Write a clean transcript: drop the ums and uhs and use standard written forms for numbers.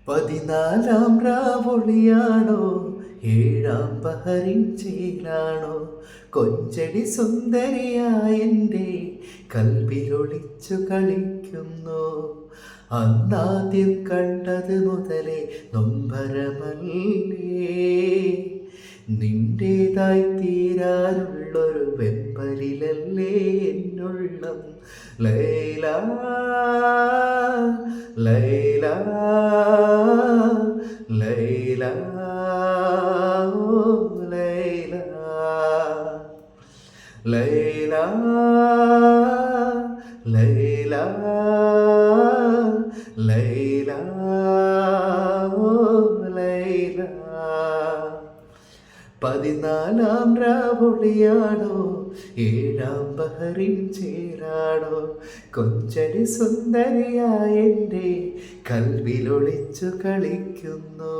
പതിനാലാം രാവൊളിയാണോ, ഏഴാം പഹരിൻ ചേലാണോ, കൊഞ്ചടി സുന്ദരിയായെൻ്റെ കൽവിലൊളിച്ചു കളിക്കുന്നു. അന്നാദ്യം കണ്ടത് മുതലേ നൊമ്പരമല്ലേ, നിന്റേതായി തീരാനുള്ളൊരു വെമ്പലിലല്ലേ എന്നുള്ളം. ലൈല ലൈല ലൈല ഓ ലൈല ലൈല ലൈല ലൈല ഓ ലൈല. പതിനാലാം രാവൊളിയാണോ, ഏഴാം പഹരിൻ ചേരാണോ, കൊഞ്ചടി സുന്ദരിയായെൻ്റെ കൽവിലൊളിച്ചു കളിക്കുന്നു.